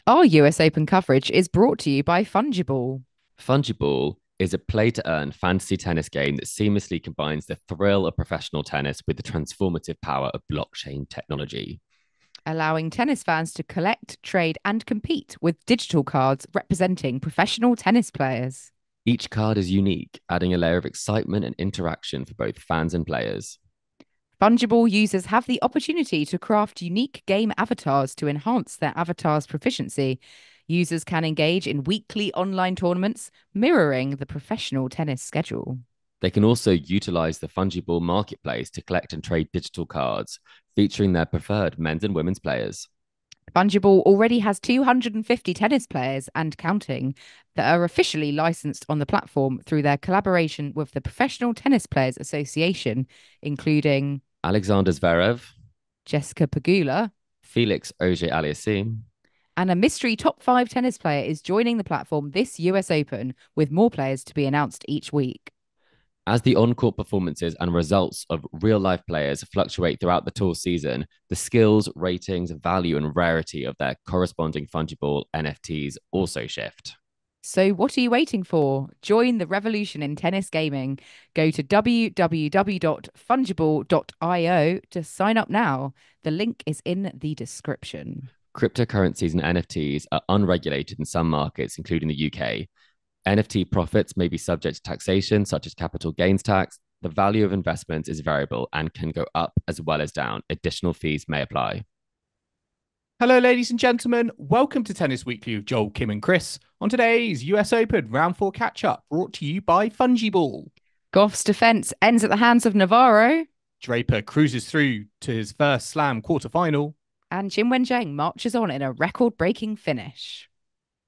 Our US Open coverage is brought to you by Fungiball. Fungiball is a play to earn fantasy tennis game that seamlessly combines the thrill of professional tennis with the transformative power of blockchain technology. Allowing tennis fans to collect, trade, and compete with digital cards representing professional tennis players. Each card is unique, adding a layer of excitement and interaction for both fans and players. Fungible users have the opportunity to craft unique game avatars to enhance their avatar's proficiency. Users can engage in weekly online tournaments, mirroring the professional tennis schedule. They can also utilize the Fungiball marketplace to collect and trade digital cards, featuring their preferred men's and women's players. Fungiball already has 250 tennis players and counting that are officially licensed on the platform through their collaboration with the Professional Tennis Players Association, including Alexander Zverev, Jessica Pegula, Felix Auger-Aliassime, and a mystery top five tennis player is joining the platform this US Open, with more players to be announced each week. as the on-court performances and results of real-life players fluctuate throughout the tour season, the skills, ratings, value, and rarity of their corresponding fungible NFTs also shift. So, what are you waiting for? Join the revolution in tennis gaming. Go to www.fungible.io to sign up now. The link is in the description. Cryptocurrencies and NFTs are unregulated in some markets, including the UK. NFT profits may be subject to taxation, such as capital gains tax. The value of investments is variable and can go up as well as down. Additional fees may apply. Hello, ladies and gentlemen. Welcome to Tennis Weekly with Joel, Kim, and Chris. On today's US Open Round 4 catch-up, brought to you by Fungiball. Gauff's defense ends at the hands of Navarro. Draper cruises through to his first Slam quarterfinal. And Qinwen Zheng marches on in a record-breaking finish.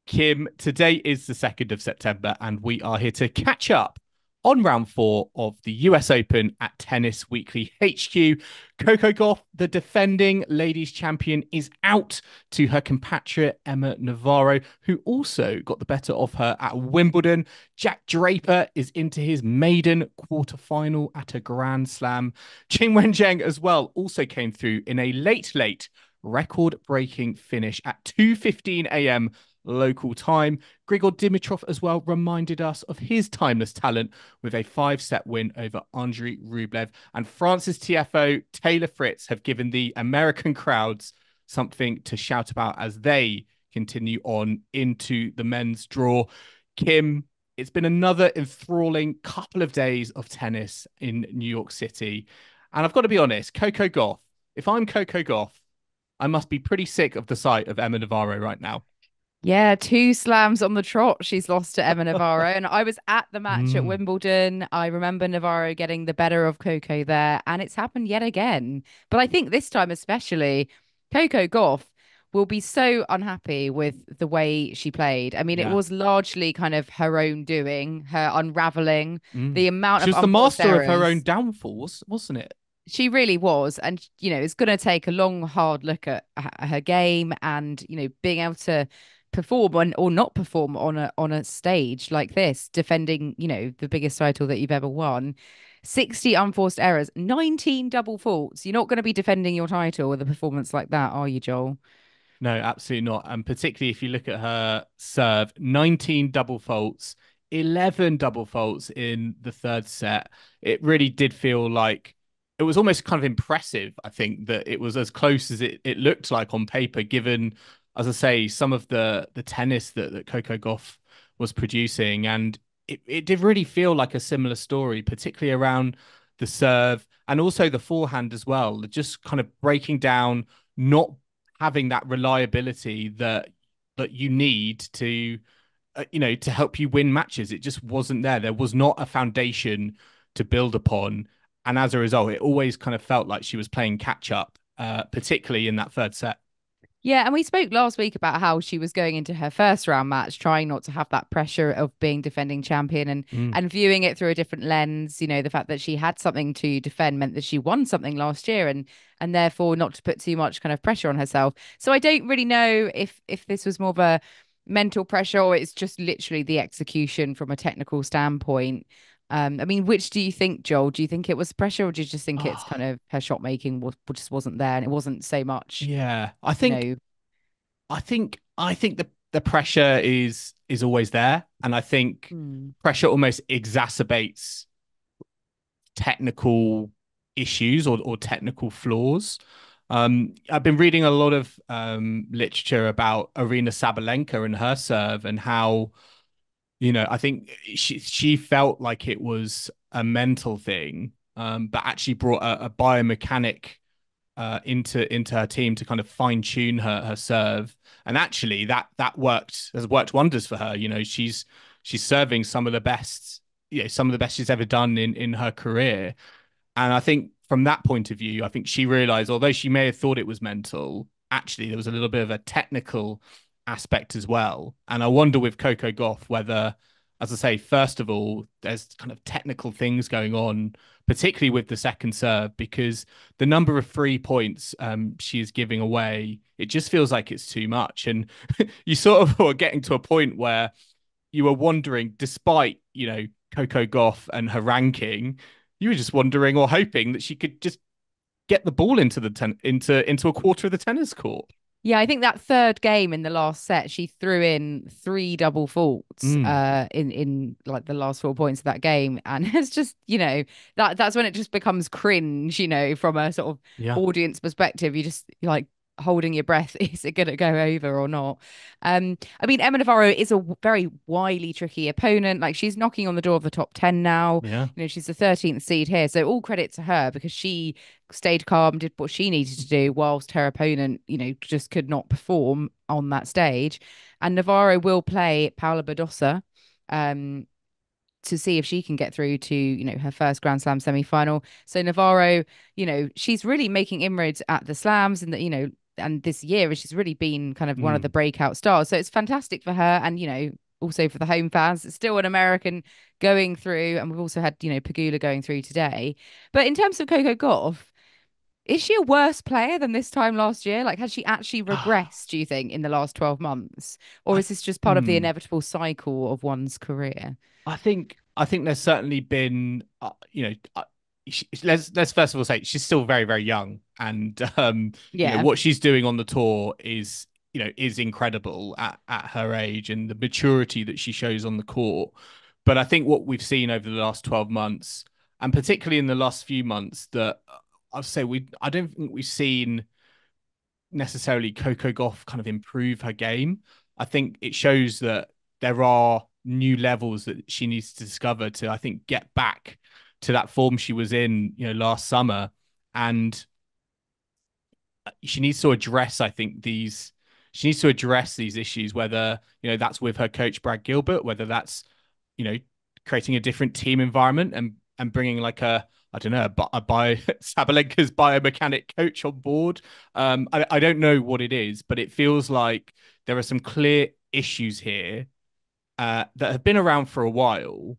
Kim, today is the 2nd of September, and we are here to catch up on round 4 of the US Open at Tennis Weekly HQ. Coco Gauff, the defending ladies champion, is out to her compatriot Emma Navarro, who also got the better of her at Wimbledon. Jack Draper is into his maiden quarterfinal at a Grand Slam. Qinwen Zheng as well also came through in a late record-breaking finish at 2:15 a.m. local time. Grigor Dimitrov as well reminded us of his timeless talent with a 5-set win over Andrei Rublev. And France's Tiafoe, Taylor Fritz have given the American crowds something to shout about as they continue on into the men's draw. Kim, it's been another enthralling couple of days of tennis in New York City. And I've got to be honest, Coco Gauff, if I'm Coco Gauff, I must be pretty sick of the sight of Emma Navarro right now. Yeah, two slams on the trot she's lost to Emma Navarro. And I was at the match at Wimbledon. I remember Navarro getting the better of Coco there, and it's happened yet again. But I think this time especially, Coco Gauff will be so unhappy with the way she played. I mean, it Yeah. was largely kind of her own doing, her unraveling, the amount She of was the unforced master of her own errors. downfall, wasn't it? She really was. And, it's going to take a long, hard look at her game and, being able to perform or not perform on a stage like this, defending, the biggest title that you've ever won. 60 unforced errors, 19 double faults. You're not going to be defending your title with a performance like that, are you, Joel? No, absolutely not. And particularly if you look at her serve, 19 double faults, 11 double faults in the third set. It really did feel like it was almost kind of impressive. I think that it was as close as it looked like on paper, given, as I say, some of the tennis that Coco Gauff was producing. And it did really feel like a similar story, particularly around the serve and also the forehand as well. Just kind of breaking down, not having that reliability that you need to to help you win matches. It just wasn't there. There was not a foundation to build upon, and as a result, it always kind of felt like she was playing catch up, particularly in that third set. Yeah, and we spoke last week about how she was going into her first round match, trying not to have that pressure of being defending champion Mm. and viewing it through a different lens. The fact that she had something to defend meant that she won something last year and therefore not to put too much kind of pressure on herself. So I don't really know if this was more of a mental pressure or it's just literally the execution from a technical standpoint. I mean, which do you think, Joel? Do you think it was pressure, or do you just think it's kind Oh, of her shot making just wasn't there, and it wasn't so much, yeah, I you think know, I think I think the pressure is always there, and I think Hmm. pressure almost exacerbates technical issues or technical flaws. I've been reading a lot of literature about Arina Sabalenka and her serve and how, I think she felt like it was a mental thing, but actually brought a biomechanic into her team to kind of fine tune her serve, and actually that has worked wonders for her. She's serving some of the best, some of the best she's ever done in her career. And I think from that point of view, I think she realized, although she may have thought it was mental, actually there was a little bit of a technical aspect as well. And I wonder with Coco Gauff whether, as I say, first of all, there's kind of technical things going on, particularly with the second serve, because the number of 3 points she is giving away, it just feels like it's too much. And you sort of are getting to a point where you were wondering, despite, Coco Gauff and her ranking, you were just wondering or hoping that she could just get the ball into into a quarter of the tennis court. Yeah, I think that third game in the last set, she threw in three double faults Mm. in like the last 4 points of that game. And it's just, that's when it just becomes cringe, from a sort of Yeah. audience perspective. You're like holding your breath. Is it gonna go over or not? I mean, Emma Navarro is a very wily, tricky opponent. Like she's knocking on the door of the top 10 now. Yeah. She's the 13th seed here. So all credit to her because she stayed calm, did what she needed to do, whilst her opponent, just could not perform on that stage. And Navarro will play Paula Badosa to see if she can get through to, her first Grand Slam semi-final. So Navarro, she's really making inroads at the slams and and this year she's really been kind of one of the Mm. breakout stars. So it's fantastic for her and, also for the home fans. It's still an American going through, and we've also had, Pegula going through today. But in terms of Coco Gauff, is she a worse player than this time last year? Like, has she actually regressed, do you think, in the last 12 months? Or I is this just part of the mm. inevitable cycle of one's career? I think there's certainly been let's first of all say she's still very very young, and Yeah. what she's doing on the tour is incredible at her age, and the maturity that she shows on the court. But I think what we've seen over the last 12 months, and particularly in the last few months, that I'd say I don't think we've seen necessarily Coco Gauff kind of improve her game. I think it shows that there are new levels that she needs to discover to, I think, get back to that form she was in, last summer. And she needs to address, I think, she needs to address these issues, whether, that's with her coach, Brad Gilbert, whether that's, you know, creating a different team environment and bringing like I don't know, a bio Sabalenka's biomechanic coach on board. I don't know what it is, but it feels like there are some clear issues here that have been around for a while,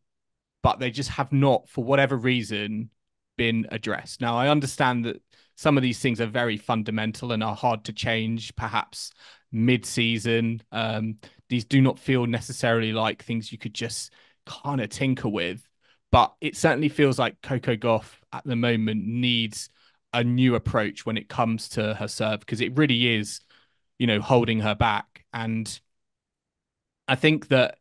but they just have not, for whatever reason, been addressed. Now, I understand that some of these things are very fundamental and are hard to change, perhaps mid-season. These do not feel necessarily like things you could just kind of tinker with, but it certainly feels like Coco Gauff at the moment needs a new approach when it comes to her serve, because it really is, holding her back. And I think that,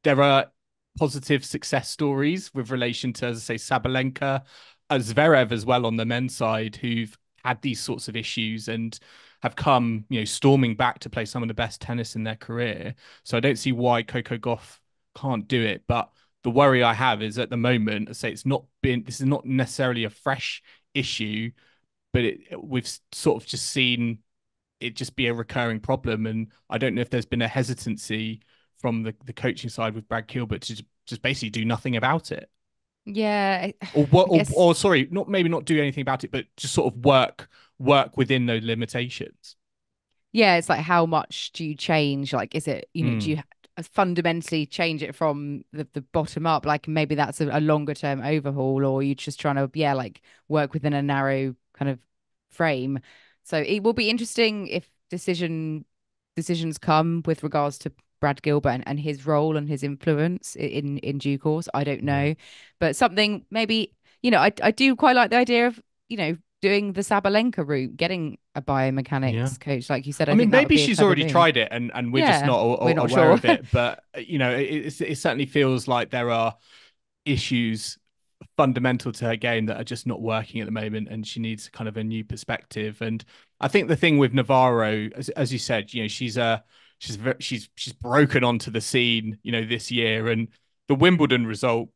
there are positive success stories with relation to, as I say, Sabalenka, Zverev as well on the men's side, who've had these sorts of issues and have come, storming back to play some of the best tennis in their career. So I don't see why Coco Gauff can't do it. But the worry I have is at the moment, I say this is not necessarily a fresh issue, but we've sort of just seen it just be a recurring problem. And I don't know if there's been a hesitancy from the coaching side with Brad Gilbert to just basically do nothing about it. Yeah, Or what I guess. or sorry, not maybe not do anything about it, but just sort of work within those limitations. Yeah, it's like how much do you change? Like, is it, do Mm, you fundamentally change it from the bottom up? Like maybe that's a longer term overhaul, or you just trying to, yeah, like work within a narrow kind of frame. So it will be interesting if decisions come with regards to Brad Gilbert and his role and his influence in due course. I don't yeah. know, but something maybe, I do quite like the idea of, doing the Sabalenka route, getting a Yeah. biomechanics coach, like you said. I I mean, think that would maybe be a she's clever already move. tried it and we're just Yeah, not we're not aware sure. of it. But, it certainly feels like there are issues fundamental to her game that are just not working at the moment, and she needs kind of a new perspective. And I think the thing with Navarro, as you said, she's broken onto the scene, this year, and the Wimbledon result,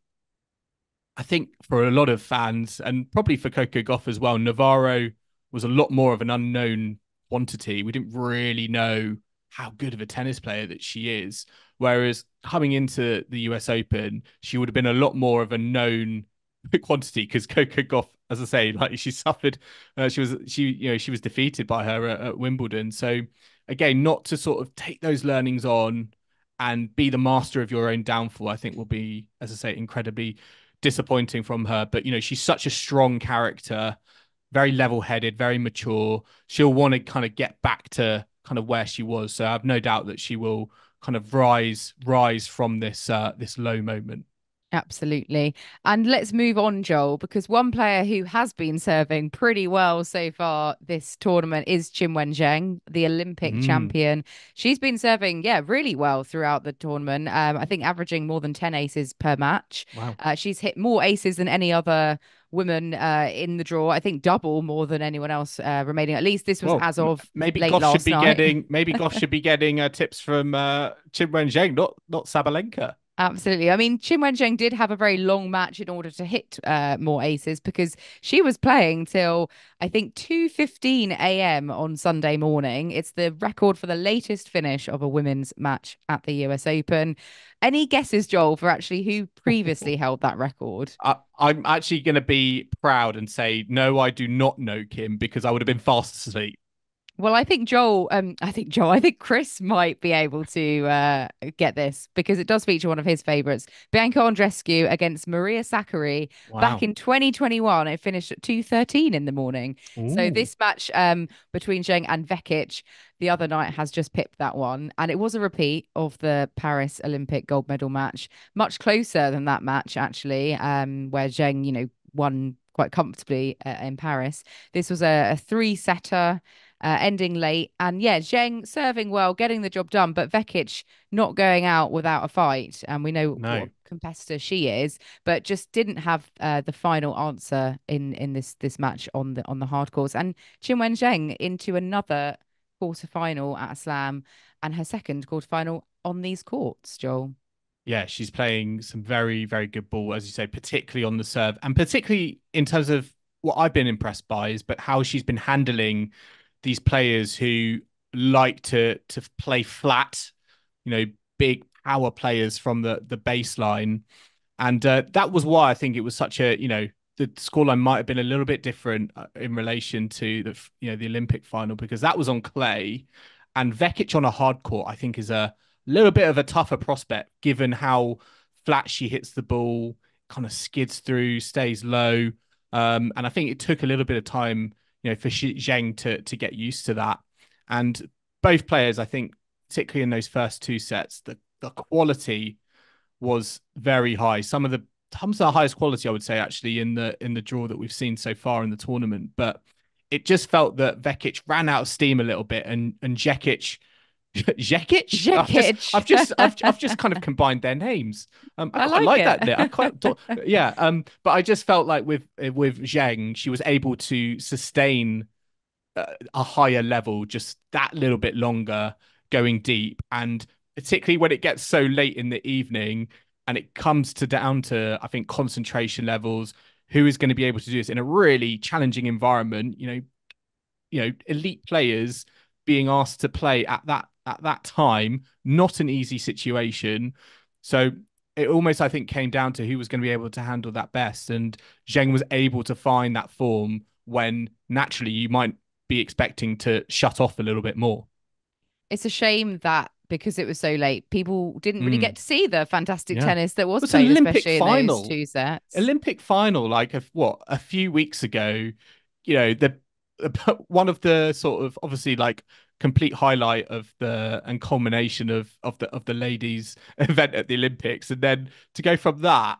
I think for a lot of fans and probably for Coco Gauff as well, Navarro was a lot more of an unknown quantity. We didn't really know how good of a tennis player that she is. Whereas coming into the US Open, she would have been a lot more of a known quantity because Coco Gauff, as I say, like she suffered, she was defeated by her at Wimbledon. So again, not to sort of take those learnings on and be the master of your own downfall, I think will be, as I say, incredibly disappointing from her. But she's such a strong character, very level-headed, very mature. She'll want to kind of get back to kind of where she was. So I have no doubt that she will kind of rise from this low moment. Absolutely. And let's move on, Joel, because one player who has been serving pretty well so far this tournament is Qinwen Zheng, the Olympic champion. She's been serving, really well throughout the tournament. I think averaging more than 10 aces per match. Wow. She's hit more aces than any other woman in the draw. I think double more than anyone else remaining. At least this was as of maybe late Gauff last should be night. Gauff should be getting tips from Qinwen Zheng, not Sabalenka. Absolutely. I mean, Qinwen Zheng did have a very long match in order to hit more aces because she was playing till I think 2:15 a.m. on Sunday morning. It's the record for the latest finish of a women's match at the US Open. Any guesses, Joel, for actually who previously held that record? I'm actually going to be proud and say, no, I do not know Kim because I would have been fast asleep. Well, I think I think Chris might be able to get this because it does feature one of his favorites, Bianca Andreescu against Maria Sakkari back Wow. in 2021. It finished at 2:13 in the morning. So Ooh. this match between Zheng and Vekic the other night has just pipped that one, and it was a repeat of the Paris Olympic gold medal match, much closer than that match actually, where Zheng, won quite comfortably in Paris. This was a three-setter ending late. And yeah, Zheng serving well, getting the job done, but Vekic not going out without a fight. And we know No. what competitor she is, but just didn't have the final answer in this match on the hard course. And Qinwen Zheng into another quarterfinal at a slam and her second quarterfinal on these courts, Joel. Yeah, she's playing some very, very good ball, as you say, particularly on the serve, and particularly in terms of what I've been impressed by is, but how she's been handling these players who like to play flat, big power players from the baseline. And that was why I think it was such a, the scoreline might have been a little bit different in relation to the Olympic final, because that was on clay, and Vekic on a hard court, I think is a little bit of a tougher prospect given how flat she hits the ball, kind of skids through, stays low. And I think it took a little bit of time, for Zheng to get used to that. And both players, I think, particularly in those first two sets, the quality was very high. Some of the highest quality, I would say, actually, in the draw that we've seen so far in the tournament. But it just felt that Vekic ran out of steam a little bit, and Jekic. Jekic? I've just kind of combined their names. I quite like that. I quite yeah. But I just felt like with Zheng, she was able to sustain a higher level just that little bit longer, going deep, and particularly when it gets so late in the evening and it comes down to, I think, concentration levels. Who is going to be able to do this in a really challenging environment? Elite players being asked to play at that time, not an easy situation. So it almost, I think, came down to who was going to be able to handle that best. And Zheng was able to find that form when naturally you might be expecting to shut off a little bit more. It's a shame that because it was so late, people didn't really get to see the fantastic tennis that was played, especially in those two sets. Olympic final, like a few weeks ago, one of the sort of obviously like complete highlight of and culmination of the ladies event at the Olympics, and then to go from that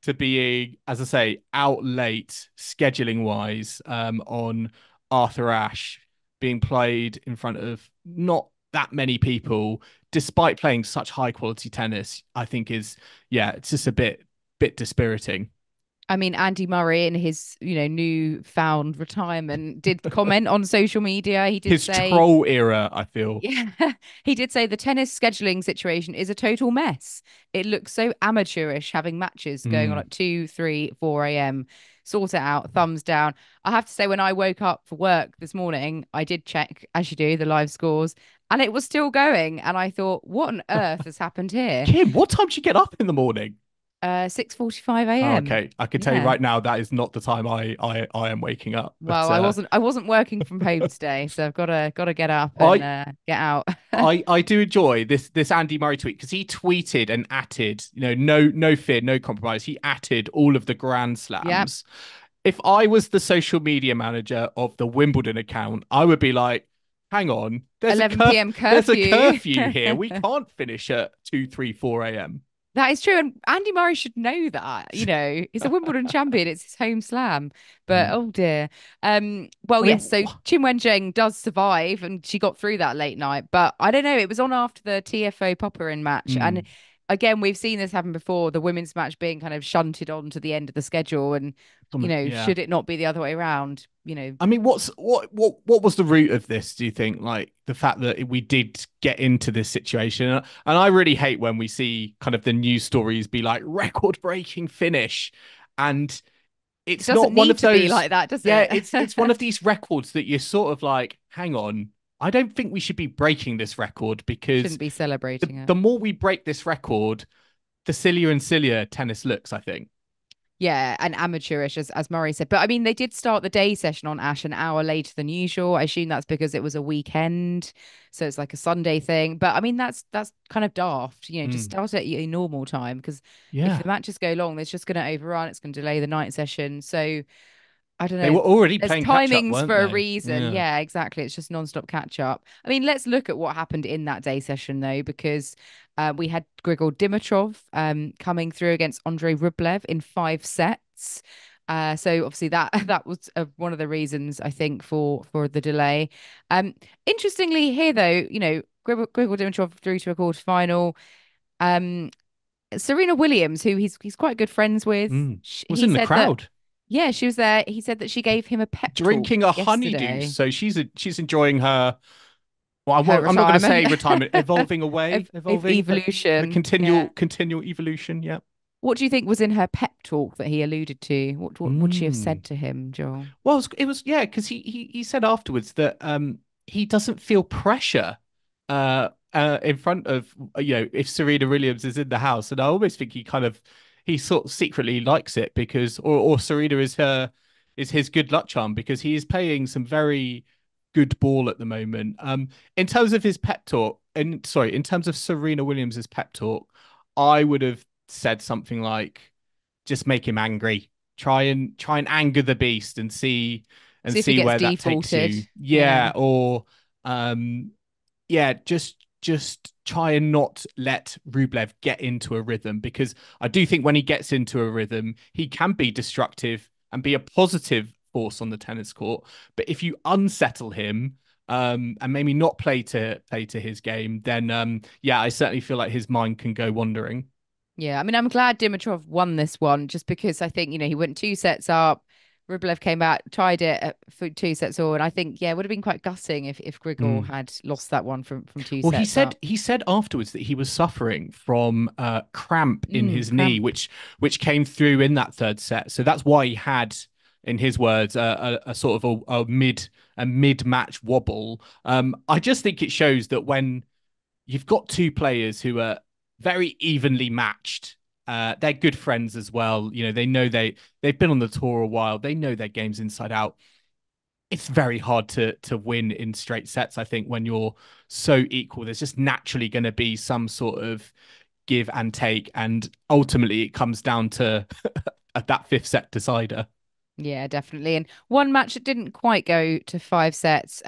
to being, as I say, out late scheduling wise, on Arthur Ashe, being played in front of not that many people, despite playing such high quality tennis, I think is, yeah, it's just a bit dispiriting. I mean, Andy Murray in his, new found retirement did comment on social media. He did His say, troll era, I feel. yeah, he did say the tennis scheduling situation is a total mess. It looks so amateurish having matches going on Mm. at 2, 3, 4 a.m. Sort it out, thumbs down. I have to say, when I woke up for work this morning, I did check, as you do, the live scores, and it was still going. And I thought, what on earth has happened here? Kim, what time do you get up in the morning? 6:45 Oh, a.m. okay. I can tell you Yeah. right now that is not the time I am waking up. But Well, I wasn't working from home today, so I've got to get up and I get out. I do enjoy this Andy Murray tweet because he tweeted and atted, no fear, no compromise. He atted all of the Grand Yeah, Slams. If I was the social media manager of the Wimbledon account, I would be like, hang on, 11 p.m. there's a curfew. curfew here. We can't finish at 2, 3, 4 a.m. That is true, and Andy Murray should know that. He's a Wimbledon champion; it's his home slam. But Mm. oh dear. Well, I yes. mean, So Qinwen Zheng does survive, and she got through that late night. But I don't know. It was on after the Tiafoe Popyrin match, and mm. again, we've seen this happen before. The women's match being kind of shunted on to the end of the schedule, and Yeah. should it not be the other way around? I mean, what was the root of this, do you think? Like the fact that we did get into this situation. And I really hate when we see kind of the news stories be like record-breaking finish. And It it's not doesn't one need of to be those. like that, does Yeah, it? it's one of these records that you're sort of like, hang on, I don't think we should be breaking this record because Shouldn't be celebrating it. the more we break this record, the sillier and sillier tennis looks, I think. Yeah, and amateurish, as Murray said. But I mean, they did start the day session on Ash an hour later than usual. I assume that's because it was a weekend, so it's like a Sunday thing. But I mean, that's kind of daft. Just Mm. start at your normal time because if Yeah. the matches go long, it's just going to overrun. It's going to delay the night session. So I don't They know. were already There's playing catch up, timings weren't for a they? reason. Yeah. Yeah, exactly. It's just non-stop catch up. I mean, let's look at what happened in that day session though, because we had Grigor Dimitrov coming through against Andrei Rublev in 5 sets. So obviously that that was one of the reasons I think for the delay. Interestingly here though, Grigor Dimitrov through to a quarter final. Um, Serena Williams, who he's quite good friends with, Mm. Was he in the said that crowd yeah, she was there. He said that she gave him a pep talk drinking a honeydew. yesterday. So she's enjoying her. Well, Her I'm not going to retirement, say retirement. Evolving away, evolving the evolution. Yeah. continual evolution. Yeah. What do you think was in her pep talk that he alluded to? What would she have Mm. said to him, Joel? Well, it was yeah, because he said afterwards that he doesn't feel pressure in front of if Serena Williams is in the house, and I almost think he sort of secretly likes it because or Serena is his good luck charm because he is playing some very good ball at the moment. In terms of his pep talk, and sorry, in terms of Serena Williams's pep talk, I would have said something like, "Just make him angry. Try and anger the beast and See if he see gets where that takes defaulted. you." Yeah. Yeah, or um, yeah, just try and not let Rublev get into a rhythm because I do think when he gets into a rhythm, he can be destructive and be a positive force on the tennis court. But if you unsettle him, and maybe not play to his game, then yeah, I certainly feel like his mind can go wandering. Yeah. I mean, I'm glad Dimitrov won this one just because I think, he went 2 sets up. Rublev came out, tried it for 2 sets all, and I think, yeah, it would have been quite gutting if Grigor Mm. had lost that one from two Well, he sets said up. he said afterwards that he was suffering from cramp in his knee, Cramp. which came through in that third set. So that's why he had, in his words, a sort of a mid match wobble. I just think it shows that when you've got two players who are very evenly matched. They're good friends as well. They know they've been on the tour a while. They know their games inside out. It's very hard to win in straight sets. I think when you're so equal, there's just naturally going to be some sort of give and take, and ultimately it comes down to that fifth set decider. Yeah, definitely. And one match that didn't quite go to 5 sets.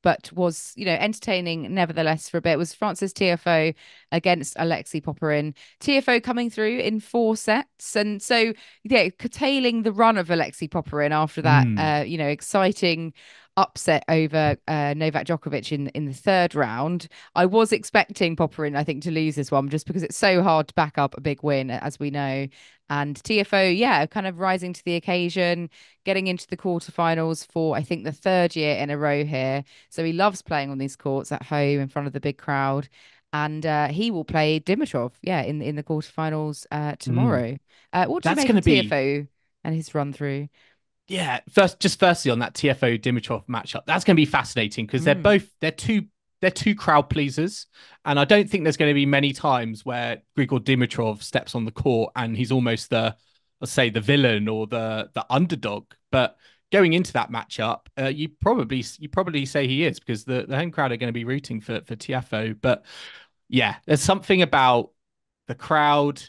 but was, entertaining nevertheless for a bit, was Frances Tiafoe against Alexei Popyrin. Tiafoe coming through in 4 sets. And so, yeah, curtailing the run of Alexei Popyrin after that, exciting upset over Novak Djokovic in the third round. I was expecting Popyrin, I think, to lose this one just because it's so hard to back up a big win, as we know. And Tiafoe, yeah, kind of rising to the occasion, getting into the quarterfinals for, I think, the third year in a row here. So he loves playing on these courts at home in front of the big crowd. And he will play Dimitrov, yeah, in the quarterfinals tomorrow. What do you That's make going of to be Tiafoe and his run through? Yeah, firstly on that Tiafoe Dimitrov matchup, that's going to be fascinating because they're two crowd pleasers, and I don't think there's going to be many times where Grigor Dimitrov steps on the court and he's almost let's say, the villain or the underdog. But going into that matchup, you probably say he is, because the home crowd are going to be rooting for Tiafoe. But yeah, there's something about the crowd,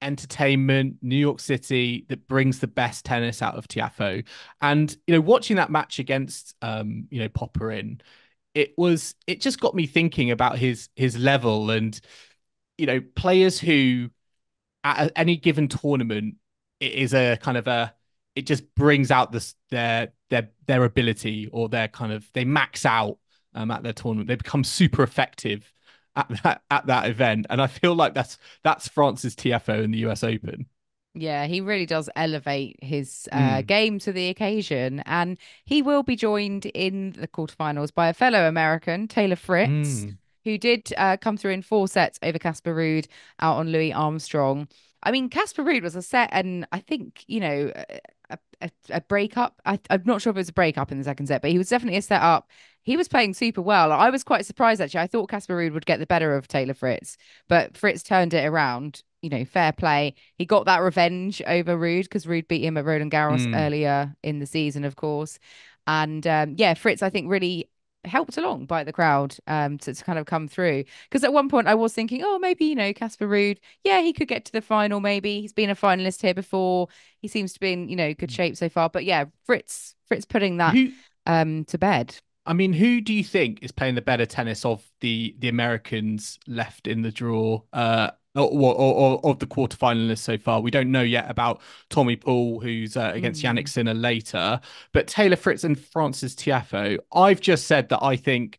entertainment, New York City, that brings the best tennis out of Tiafoe. And watching that match against Popyrin, it just got me thinking about his level, and players who at any given tournament, it is a kind of it just brings out their ability, or they max out at their tournament. They become super effective at that event, and I feel like that's Frances Tiafoe in the US Open. Yeah, he really does elevate his game to the occasion. And he will be joined in the quarterfinals by a fellow American, Taylor Fritz, who did come through in 4 sets over Casper Ruud out on Louis Armstrong. I mean, Casper Ruud was a set, and I think, a breakup. I'm not sure if it was a breakup in the second set, but he was definitely a set up. He was playing super well. I was quite surprised, actually. I thought Casper Ruud would get the better of Taylor Fritz, but Fritz turned it around. Fair play. He got that revenge over Ruud because Ruud beat him at Roland Garros earlier in the season, of course. And yeah, Fritz, I think, really helped along by the crowd to kind of come through. Because at one point I was thinking, oh, maybe, Casper Ruud, yeah, he could get to the final, maybe. He's been a finalist here before. He seems to be in, good shape so far. But yeah, Fritz putting that to bed. I mean, who do you think is playing the better tennis of the Americans left in the draw? Or of the quarterfinalists so far? We don't know yet about Tommy Paul, who's against Yannick Sinner later, but Taylor Fritz and Frances Tiafoe. I've just said that I think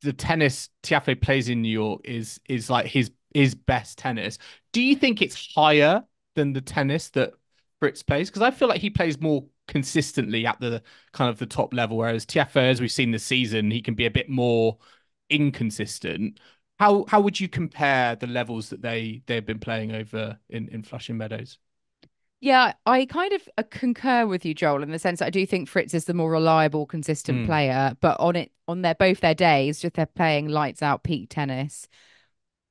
the tennis Tiafoe plays in New York is like his best tennis. Do you think it's higher than the tennis that Fritz plays? Because I feel like he plays more consistently at the kind of the top level, whereas Tiafoe, as we've seen this season, he can be a bit more inconsistent. How would you compare the levels that they've been playing over in Flushing Meadows? Yeah, I kind of concur with you, Joel, in the sense that I do think Fritz is the more reliable, consistent player. But on both their days, just they're playing lights out peak tennis.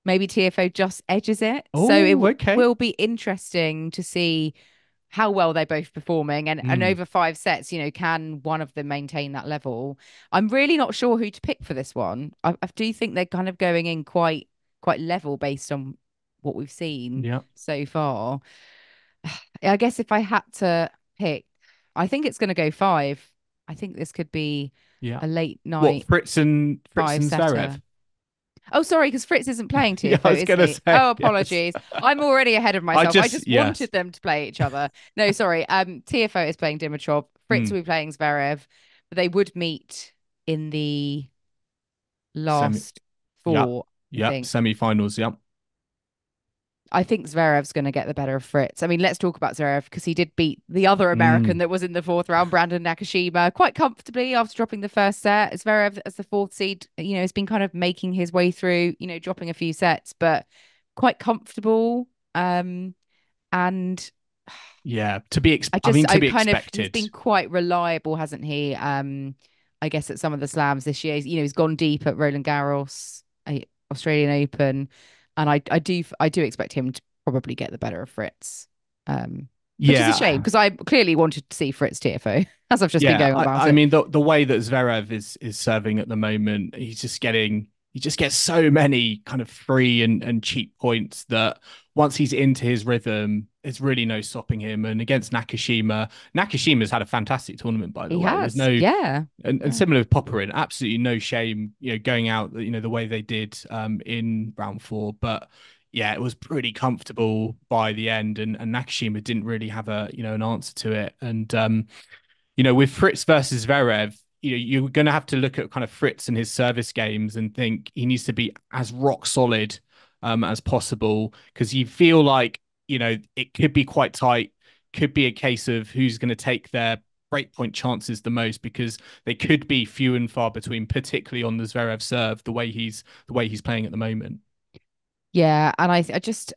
Maybe Tiafoe just edges it. So it will be interesting to see how well they're both performing, and over 5 sets, can one of them maintain that level? I'm really not sure who to pick for this one. I do think they're kind of going in quite level based on what we've seen so far. I guess if I had to pick, I think it's going to go 5. I think this could be a late night. What, Fritz and Zverev? Oh, sorry, because Fritz isn't playing Tiafoe, yeah, I was gonna say, oh, apologies. Yes. I'm already ahead of myself. I just yes. wanted them to play each other. No, sorry. Tiafoe is playing Dimitrov. Fritz will be playing Zverev. But they would meet in the last 4. Yep. Semi-finals, yep. I think Zverev's going to get the better of Fritz. I mean, let's talk about Zverev, because he did beat the other American that was in the 4th round, Brandon Nakashima, quite comfortably after dropping the first set. Zverev, as the 4th seed, has been kind of making his way through, dropping a few sets, but quite comfortable. And yeah, to be expected. He's been quite reliable, hasn't he? I guess at some of the slams this year, he's gone deep at Roland Garros, Australian Open. And I do expect him to probably get the better of Fritz. Which is a shame, because I clearly wanted to see Fritz Tiafoe, as I've just been going about it. I mean, the way that Zverev is serving at the moment, he's just getting he just gets so many kind of free and cheap points that once he's into his rhythm, there's really no stopping him. And against Nakashima's had a fantastic tournament, by the He way. There's has, no, yeah. and similar with Popyrin, absolutely no shame, going out, the way they did in round 4. But yeah, it was pretty comfortable by the end, and Nakashima didn't really have an answer to it. And with Fritz versus Zverev, you're going to have to look at kind of Fritz and his service games and think he needs to be as rock solid as possible, because you feel like, it could be quite tight, could be a case of who's going to take their breakpoint chances the most, because they could be few and far between, particularly on the Zverev serve, the way he's playing at the moment. Yeah, and I just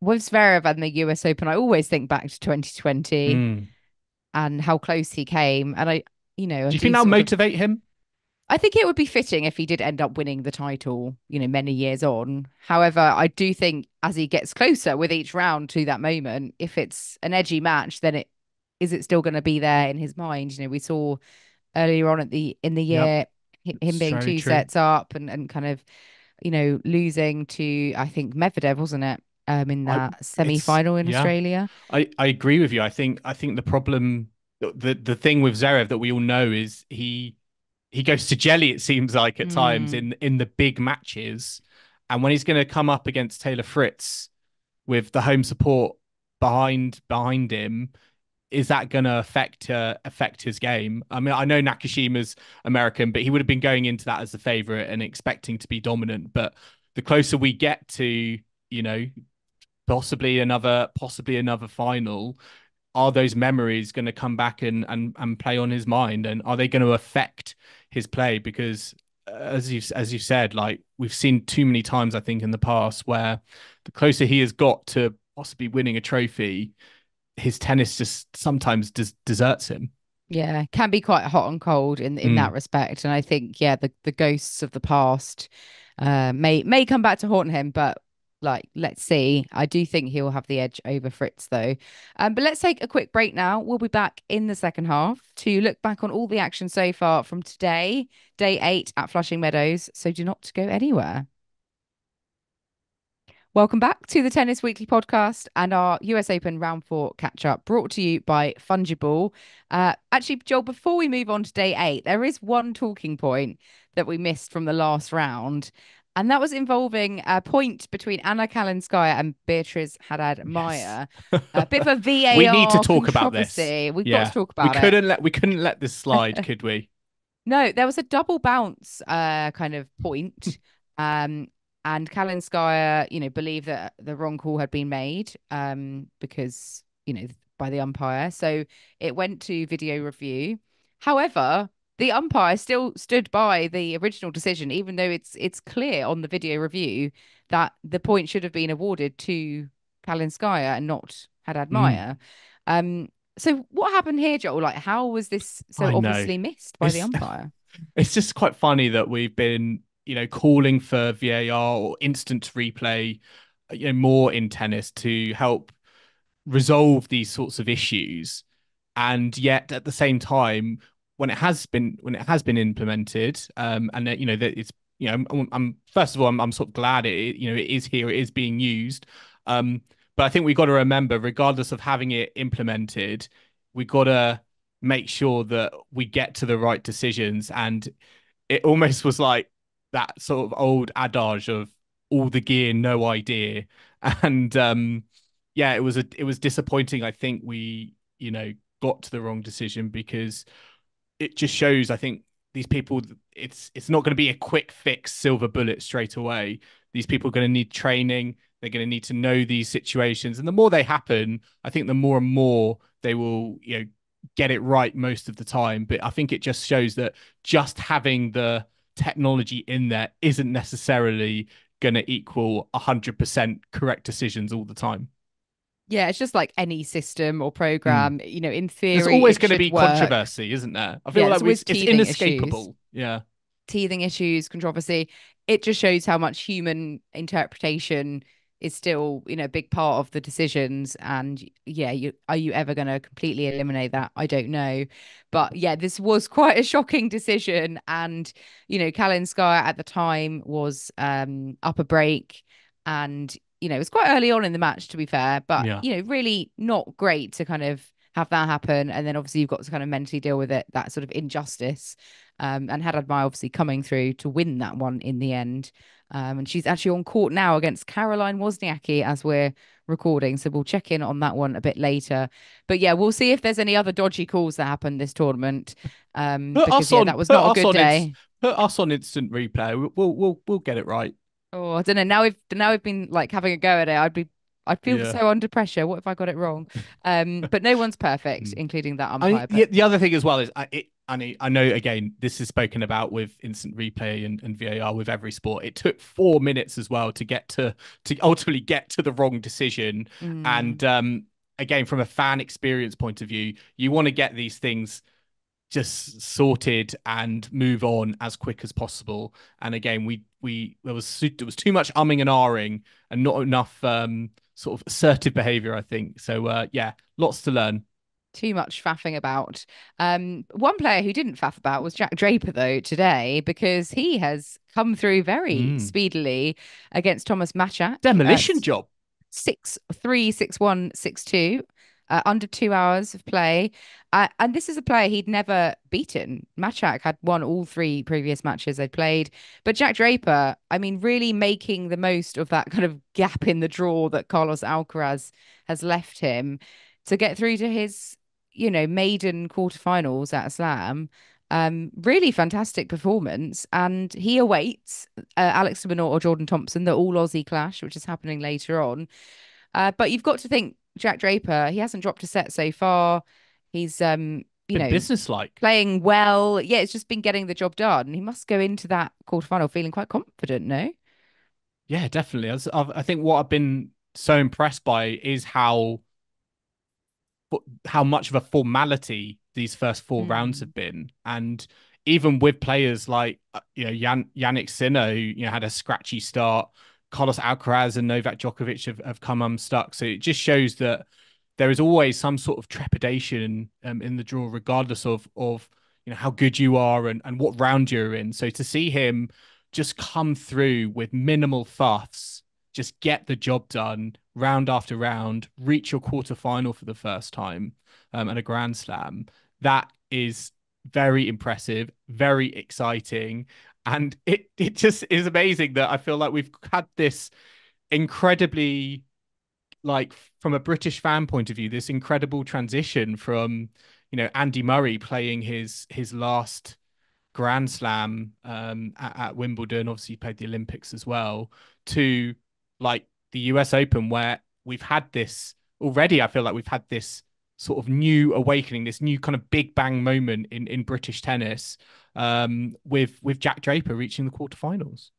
with Zverev and the US Open, I always think back to 2020 and how close he came. And I do you think that'll motivate him? I think it would be fitting if he did end up winning the title, many years on. However, I do think as he gets closer with each round to that moment, if it's an edgy match, then it still going to be there in his mind? We saw earlier on in the year him being two sets up and kind of, losing to, I think, Medvedev, wasn't it? In that semi-final in Australia. I agree with you. I think the problem, the thing with Zverev that we all know is he goes to jelly, it seems like, at times in the big matches. And when he's going to come up against Taylor Fritz with the home support behind him, is that going to affect his game? I mean, I know Nakashima's American, but he would have been going into that as the favorite and expecting to be dominant. But the closer we get to, possibly another final, are those memories going to come back and play on his mind, and are they going to affect his play? Because as you said, like, we've seen too many times, I think, in the past, where the closer he has got to possibly winning a trophy, his tennis just sometimes deserts him. Yeah, can be quite hot and cold in that respect. And I think, the ghosts of the past may come back to haunt him, but let's see. I do think he'll have the edge over Fritz, though. But let's take a quick break now. We'll be back in the second half to look back on all the action so far from today, day 8 at Flushing Meadows. So do not go anywhere. Welcome back to the Tennis Weekly podcast and our US Open round 4 catch up, brought to you by Fungiball. Actually, Joel, before we move on to day 8, there is one talking point that we missed from the last round. And that was involving a point between Anna Kalinskaya and Beatriz Haddad Maia. Yes. A bit of a VAR. We need to talk about this. We've got to talk about it. We couldn't let this slide, could we? No, there was a double bounce kind of point. And Kalinskaya, believed that the wrong call had been made because, by the umpire. So it went to video review. However, the umpire still stood by the original decision, even though it's clear on the video review that the point should have been awarded to Kalinskaya and not Haddad Maia. So what happened here, Joel? Like, how was this so obviously missed by the umpire? It's just quite funny that we've been, calling for VAR or instant replay, more in tennis to help resolve these sorts of issues. And yet at the same time, when it has been implemented, and that it's, I'm first of all, I'm sort of glad it is here, it is being used. But I think we've got to remember, regardless of having it implemented, we've got to make sure that we get to the right decisions. And it almost was like that sort of old adage of all the gear, no idea. And it was disappointing. I think we, got to the wrong decision, because it just shows, I think, these people, it's not going to be a quick fix, silver bullet straight away. These people are going to need training. They're going to need to know these situations. And the more they happen, I think the more and more they will, get it right most of the time. But I think it just shows that just having the technology in there isn't necessarily going to equal 100% correct decisions all the time. Yeah, it's just like any system or program, in theory. There's always going to be controversy, isn't there? I feel like it's inescapable. Issues. Yeah. Teething issues, controversy. It just shows how much human interpretation is still, a big part of the decisions. And yeah, are you ever going to completely eliminate that? I don't know. But yeah, this was quite a shocking decision. And, Kalinskaya at the time was up a break, and, it was quite early on in the match, to be fair, but, Yeah. Really not great to kind of have that happen. And then obviously you've got to kind of mentally deal with it, that sort of injustice. And Haddad Maia obviously coming through to win that one in the end. And she's actually on court now against Caroline Wozniacki as we're recording. So we'll check in on that one a bit later. But yeah, we'll see if there's any other dodgy calls that happen this tournament. Because that was not a good day. Put us on instant replay. We'll get it right. Oh, I don't know. Now we've been like having a go at it. I'd feel so under pressure. What if I got it wrong? But no one's perfect, including that umpire. The other thing as well is I know, again, this is spoken about with instant replay and VAR with every sport. It took 4 minutes as well to ultimately get to the wrong decision. And again, from a fan experience point of view, you want to get these things just sorted and move on as quick as possible. And again, there was too much umming and ahhing and not enough sort of assertive behavior, I think. So yeah, lots to learn. Too much faffing about. One player who didn't faff about was Jack Draper, though, today, because he has come through very speedily against Thomas Machac. Demolition job. 6-3, 6-1, 6-2. Under 2 hours of play. And this is a player he'd never beaten. Machac had won all 3 previous matches they played. But Jack Draper, I mean, really making the most of that kind of gap in the draw that Carlos Alcaraz has left him to get through to his, maiden quarterfinals at Slam. Really fantastic performance. And he awaits Alex de Minaur or Jordan Thompson, the all Aussie clash, which is happening later on. But you've got to think, Jack Draper, he hasn't dropped a set so far. He's businesslike, playing well. Yeah, it's just been getting the job done. He must go into that quarterfinal feeling quite confident, no? Yeah, definitely. I think what I've been so impressed by is how much of a formality these first 4 rounds have been. And even with players like Yannick Sinner, who had a scratchy start, Carlos Alcaraz and Novak Djokovic have come unstuck. So it just shows that there is always some sort of trepidation in the draw, regardless of how good you are and what round you're in. So to see him just come through with minimal fuss, just get the job done round after round, reach your quarterfinal for the first time at a Grand Slam, that is very impressive, very exciting. And it just is amazing that I feel like we've had this incredibly, like, from a British fan point of view, this incredible transition from, Andy Murray playing his last Grand Slam at Wimbledon, obviously he played the Olympics as well, to like the US Open, where we've had this already. I feel like we've had this sort of new awakening, this new kind of big bang moment in British tennis, with Jack Draper reaching the quarterfinals.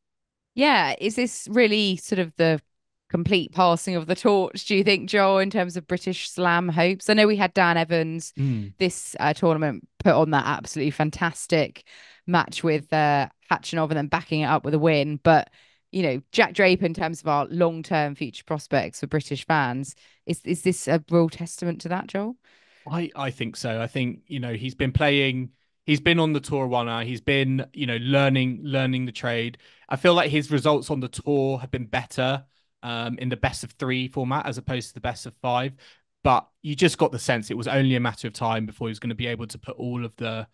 Yeah, is this really sort of the complete passing of the torch, do you think, Joel, in terms of British Slam hopes? I know we had Dan Evans this tournament put on that absolutely fantastic match with Khachanov and then backing it up with a win. But, Jack Draper, in terms of our long-term future prospects for British fans, is this a real testament to that, Joel? I think so. I think, he's been playing, he's been on the tour one now. He's been, learning the trade. I feel like his results on the tour have been better in the best of 3 format as opposed to the best of 5. But you just got the sense it was only a matter of time before he was going to be able to put all of the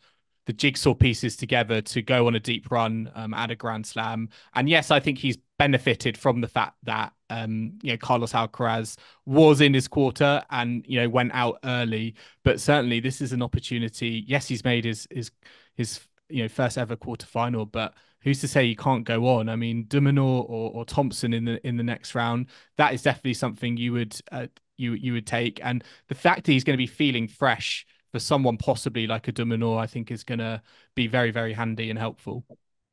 jigsaw pieces together to go on a deep run at a Grand Slam. And yes, I think he's benefited from the fact that Carlos Alcaraz was in his quarter and went out early. But certainly this is an opportunity. Yes, he's made his first ever quarterfinal, but who's to say he can't go on? I mean, de Minaur or Thompson in the next round, that is definitely something you would take. And the fact that he's going to be feeling fresh for someone possibly like a de Minaur, I think is going to be very, very handy and helpful.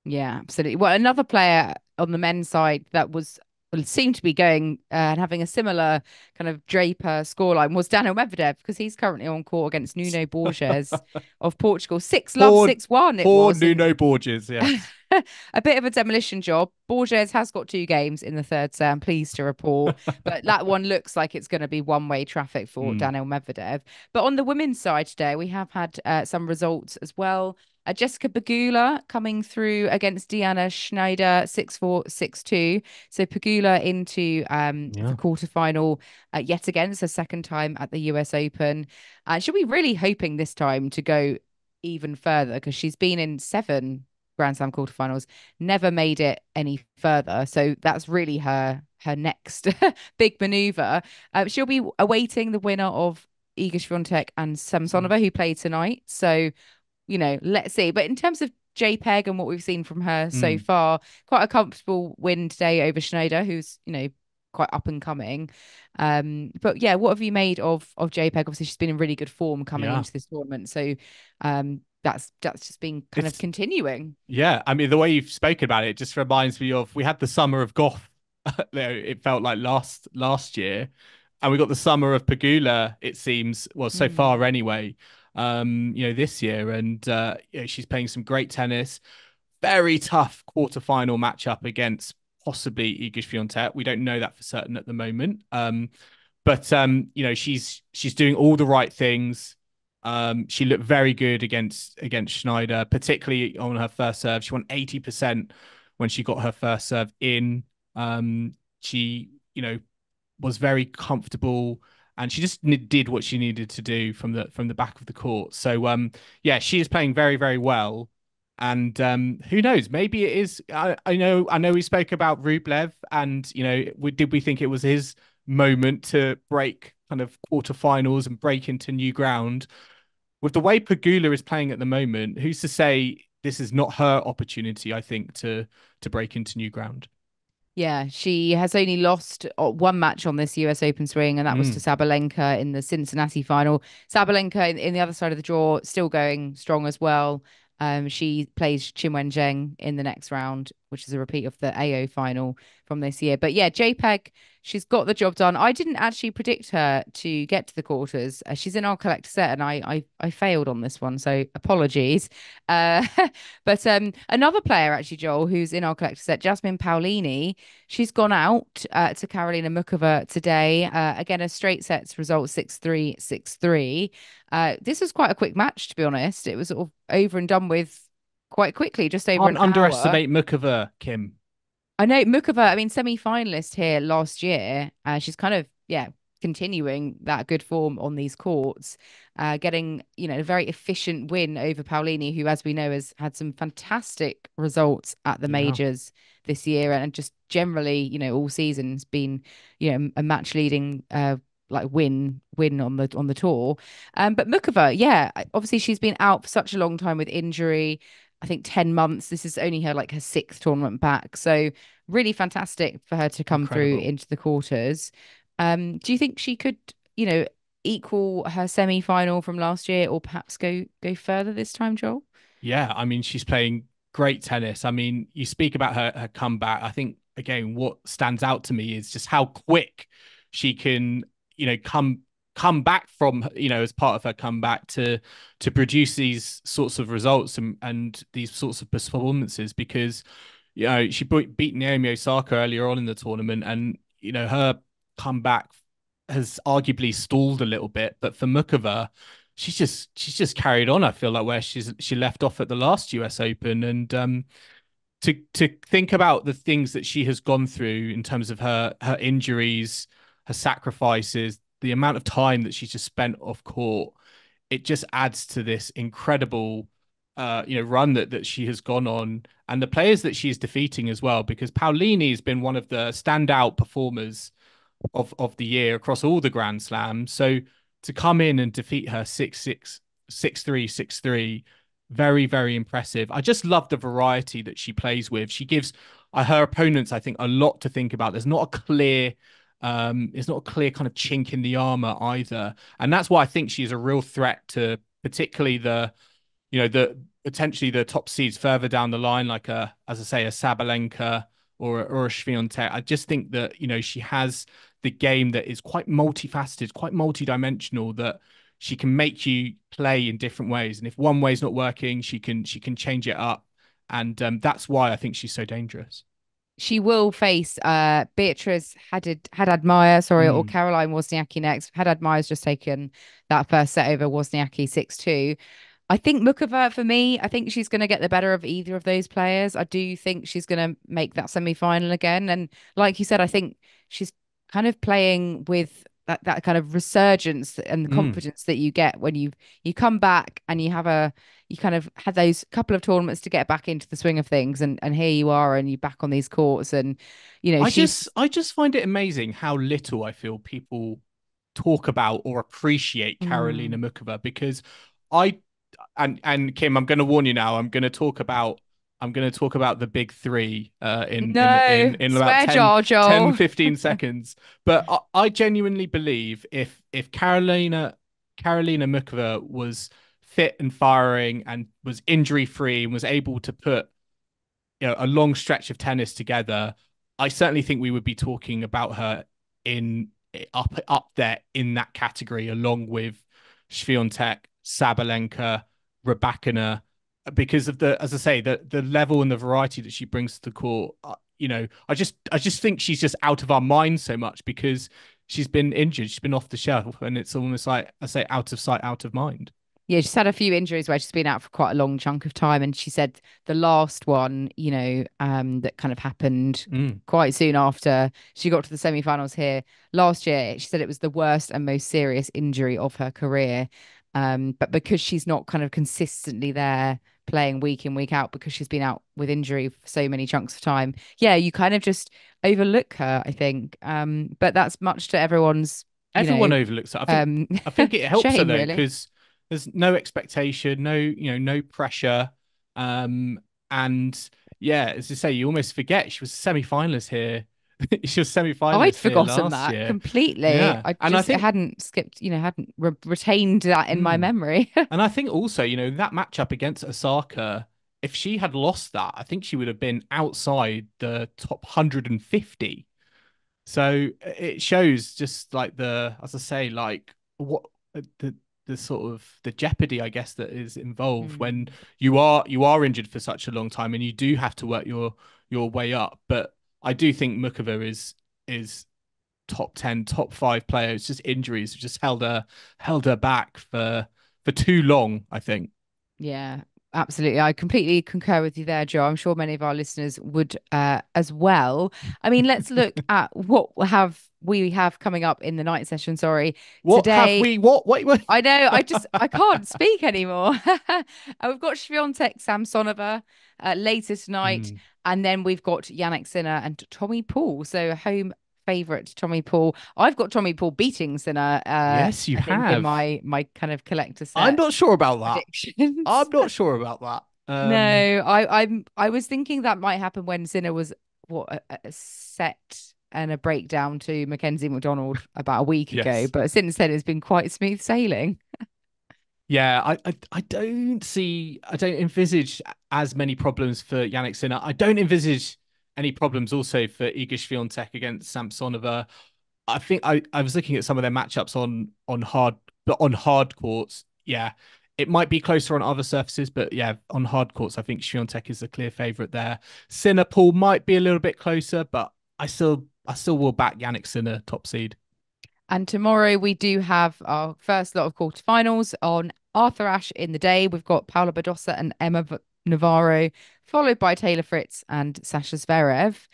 Yeah, absolutely. Well, another player on the men's side that seemed to be going and having a similar kind of Draper scoreline was Daniel Medvedev, because he's currently on court against Nuno Borges of Portugal. 6-1. Poor Nuno Borges, yeah. a bit of a demolition job. Borges has got 2 games in the third set, I'm pleased to report, but that one looks like it's going to be one-way traffic for Daniil Medvedev. But on the women's side today, we have had some results as well. Jessica Pegula coming through against Diana Schneider 6-4, 6-2. So Pegula into the quarterfinal yet again. It's her second time at the US Open. And she'll be really hoping this time to go even further because she's been in 7 Grand Slam quarterfinals, never made it any further. So that's really her next big maneuver. She'll be awaiting the winner of Iga Swiatek and Samsonova, who play tonight. So, let's see. But in terms of JPEG and what we've seen from her so far, quite a comfortable win today over Schneider, who's, quite up and coming. But yeah, what have you made of JPEG? Obviously, she's been in really good form coming into this tournament. So that's just been kind of continuing. Yeah, I mean, the way you've spoken about it just reminds me of, we had the summer of Gauff. It felt like last year, and we got the summer of Pegula, it seems, well, so far anyway, this year. And she's playing some great tennis. Very tough quarterfinal matchup against possibly Iga Swiatek. We don't know that for certain at the moment. But she's doing all the right things. She looked very good against Schneider, particularly on her first serve. She won 80% when she got her first serve in. She, was very comfortable, and she just did what she needed to do from the back of the court. So she is playing very, very well. And who knows? Maybe it is. I know we spoke about Rublev, and did we think it was his moment to break kind of quarterfinals and break into new ground? With the way Pegula is playing at the moment, who's to say this is not her opportunity? I think to break into new ground. Yeah, she has only lost 1 match on this US Open swing, and that was to Sabalenka in the Cincinnati final. Sabalenka in the other side of the draw, still going strong as well. She plays Qinwen Zheng in the next round, which is a repeat of the AO final from this year. But yeah, JPEG, she's got the job done. I didn't actually predict her to get to the quarters. She's in our collector set, and I failed on this one, so apologies. But another player, actually, Joel, who's in our collector set, Jasmine Paolini, she's gone out to Karolina Muchova today. Again, a straight sets result 6-3, 6-3. This was quite a quick match, to be honest. It was sort of over and done with quite quickly, just over an hour. Underestimate Muchova, Kim. I know Muchova, I mean, semi-finalist here last year. She's kind of, continuing that good form on these courts, getting, a very efficient win over Paolini, who, as we know, has had some fantastic results at the majors this year, and just generally, all season's been, a match leading win on the tour. But Muchova, obviously she's been out for such a long time with injury. I think 10 months. This is only her 6th tournament back. So really fantastic for her to come through into the quarters. Do you think she could, equal her semi-final from last year, or perhaps go further this time, Joel? Yeah, I mean, she's playing great tennis. I mean, you speak about her comeback. I think, again, what stands out to me is just how quick she can, come back from, as part of her comeback to produce these sorts of results and these sorts of performances, because, she beat Naomi Osaka earlier on in the tournament, and, her comeback has arguably stalled a little bit. But for Muchova, she's just carried on, I feel like, where she left off at the last US Open. And to think about the things that she has gone through in terms of her injuries, her sacrifices, the amount of time that she's just spent off court, it just adds to this incredible run that she has gone on, and the players that she's defeating as well, because Paolini has been one of the standout performers of the year across all the Grand Slams. So to come in and defeat her 6-6, 6-3, 6-3, very, very impressive. I just love the variety that she plays with. She gives her opponents, I think, a lot to think about. There's not a clear kind of chink in the armor either. And that's why I think she's a real threat to particularly the potentially the top seeds further down the line, like as I say, a Sabalenka or a Swiatek. I just think that, she has the game that is quite multifaceted, quite multidimensional, that she can make you play in different ways. And if one way is not working, she can change it up And that's why I think she's so dangerous. She will face Beatrice Haddad Maia, sorry, or Mm. Caroline Wozniacki next. Haddad Maia's just taken that first set over Wozniacki 6-2. I think Muchova, for me, I think she's going to get the better of either of those players. I do think she's going to make that semi-final again. And like you said, I think she's kind of playing with that kind of resurgence and the Mm. confidence that you get when you come back and you kind of had those couple of tournaments to get back into the swing of things, and here you are and you're back on these courts, and I just find it amazing how little I feel people talk about or appreciate Karolina Mm. Muchova, because I and Kim, I'm going to warn you now. I'm going to talk about the big three No, in about swear jar, 10, Joel. 15 seconds. But I genuinely believe if Karolina Muchova was fit and firing and was injury free and was able to put a long stretch of tennis together, I certainly think we would be talking about her in up there in that category, along with Swiatek, Sabalenka, Rybakina, because of as I say, the level and the variety that she brings to the court. I just think she's just out of our minds so much because she's been injured, she's been off the shelf, and it's almost like I say, out of sight, out of mind. Yeah, she's had a few injuries where she's been out for quite a long chunk of time. And she said the last one, that kind of happened Mm. quite soon after she got to the semi-finals here last year. She said it was the worst and most serious injury of her career. But because she's not kind of consistently there playing week in, week out, because she's been out with injury for so many chunks of time, yeah, you kind of just overlook her, I think. But that's much to everyone's, Everyone overlooks it. I think it helps her shame, though, really. because there's no expectation, no pressure. And yeah, as you say, you almost forget she was a semi-finalist here. She was I'd semi-finalist here forgotten last that year. completely. Yeah. I And I just think hadn't skipped, hadn't retained that in my mm, memory. and I think also, that matchup against Osaka, if she had lost that, I think she would have been outside the top 150. So it shows just like as I say, like what the sort of the jeopardy, I guess, that is involved when Mm. you are injured for such a long time and you do have to work your way up. But I do think Muchova is top 10, top five players. Just injuries have just held her back for too long, I think. Yeah, absolutely. I completely concur with you there, Joe. I'm sure many of our listeners would as well. I mean, let's look at what we have coming up in the night session. Sorry. What have Today, we what wait. I know, I can't speak anymore. We've got Swiatek Samsonova later tonight, Mm. and then we've got Yannick Sinner and Tommy Paul. So home favourite Tommy Paul. I've got Tommy Paul beating Sinner, Yes, you I think in have. my kind of collector I'm set not sure about that. predictions. I'm not sure about that. No, I was thinking that might happen when Sinner was a set and a breakdown to Mackenzie McDonald about a week ago, Yes. but since then it's been quite smooth sailing. Yeah, I don't envisage as many problems for Yannick Sinner. I don't envisage any problems also for Iga Swiatek against Samsonova. I think I was looking at some of their matchups on hard courts. Yeah, it might be closer on other surfaces, but yeah, on hard courts, I think Swiatek is the clear favorite there. Sinner Paul might be a little bit closer, but I still will back Yannick Sinner top seed. And tomorrow we do have our first lot of quarterfinals on Arthur Ashe in the day. We've got Paula Badosa and Emma Navarro, followed by Taylor Fritz and Sacha Zverev.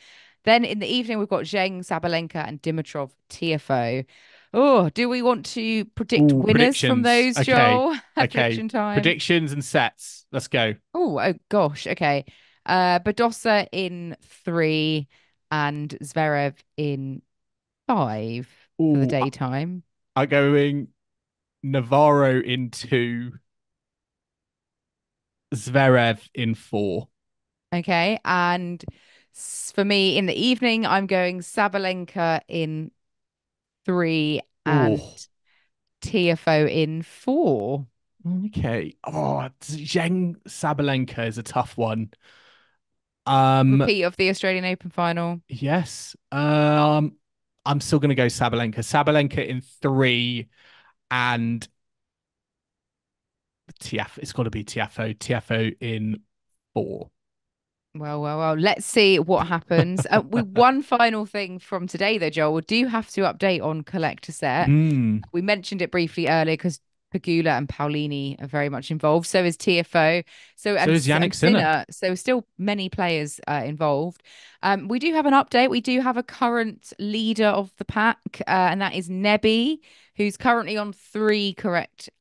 Then in the evening, we've got Zheng, Sabalenka, and Dimitrov Tiafoe. Oh, do we want to predict Ooh, winners from predictions. those, Okay. Joel? Okay. Prediction time. Predictions and sets. Let's go. Oh gosh. Okay. Badosa in 3 and Zverev in 5 for the Ooh, daytime. I'm going Navarro in 2, Zverev in 4. Okay. And for me in the evening, I'm going Sabalenka in 3 and Ooh, Tiafoe in 4. okay. Oh, Zheng Sabalenka is a tough one. Um, Repeat of the Australian Open final. yes. I'm still gonna go Sabalenka. Sabalenka in 3 and Tiafoe. It's got to be Tiafoe. Tiafoe in 4. Well. Let's see what happens. One final thing from today, though, Joel. We do have to update on collector set. Mm. We mentioned it briefly earlier because Pegula and Paolini are very much involved. So is Tiafoe. So is Yannick Sinner. So still many players involved. We do have an update. We do have a current leader of the pack, and that is Nebby, who's currently on 3 correct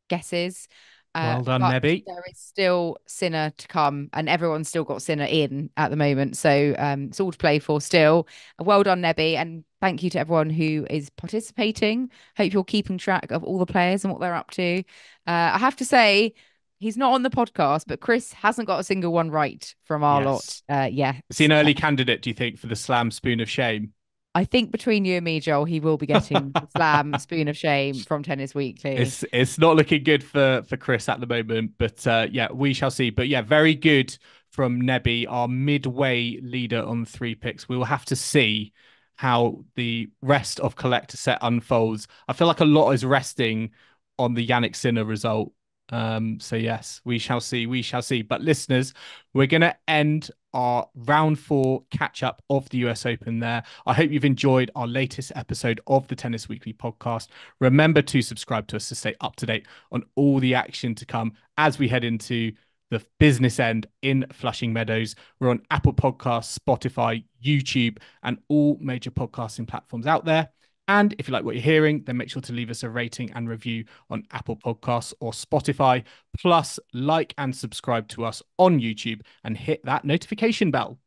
guesses. Well done, But Nebby. there is still Sinner to come, and everyone's still got Sinner in at the moment. So it's all to play for still. Well done, Nebby, and thank you to everyone who is participating. Hope you're keeping track of all the players and what they're up to. I have to say, he's not on the podcast, but Chris hasn't got a single one right from our lot. Yeah. Is he an early candidate, do you think, for the Slam Spoon of Shame? I think between you and me, Joel, he will be getting the Slam Spoon of Shame from Tennis Weekly. It's not looking good for Chris at the moment, but yeah, we shall see. But yeah, very good from Nebby, our midway leader on 3 picks. We will have to see how the rest of collector set unfolds. I feel like a lot is resting on the Yannick Sinner result. So yes, we shall see. We shall see. But listeners, we're going to end our round 4 catch up of the US Open there. I hope you've enjoyed our latest episode of the Tennis Weekly podcast. Remember to subscribe to us to stay up to date on all the action to come as we head into the business end in Flushing Meadows. We're on Apple Podcasts, Spotify, YouTube, and all major podcasting platforms out there. And if you like what you're hearing, then make sure to leave us a rating and review on Apple Podcasts or Spotify. Plus, like and subscribe to us on YouTube and hit that notification bell.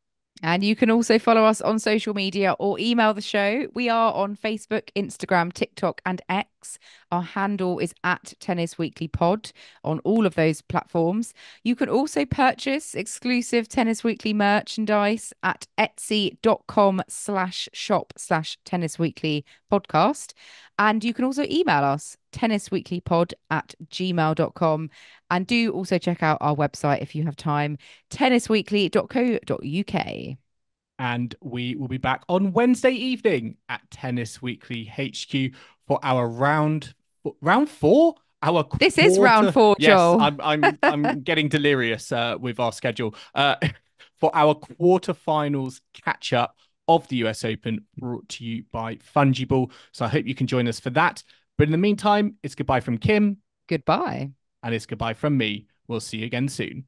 And you can also follow us on social media or email the show. We are on Facebook, Instagram, TikTok, and X. Our handle is at Tennis Weekly Pod on all of those platforms. You can also purchase exclusive Tennis Weekly merchandise at etsy.com/shop/Tennis Weekly podcast. And you can also email us tennisweeklypod@gmail.com. And do also check out our website if you have time, tennisweekly.co.uk. And we will be back on Wednesday evening at Tennis Weekly HQ for our round 4. This is round 4, Joel. Yes, I'm getting delirious with our schedule. For our quarterfinals catch up of the US Open, brought to you by Fungiball. So I hope you can join us for that. But in the meantime, it's goodbye from Kim. Goodbye. And it's goodbye from me. We'll see you again soon.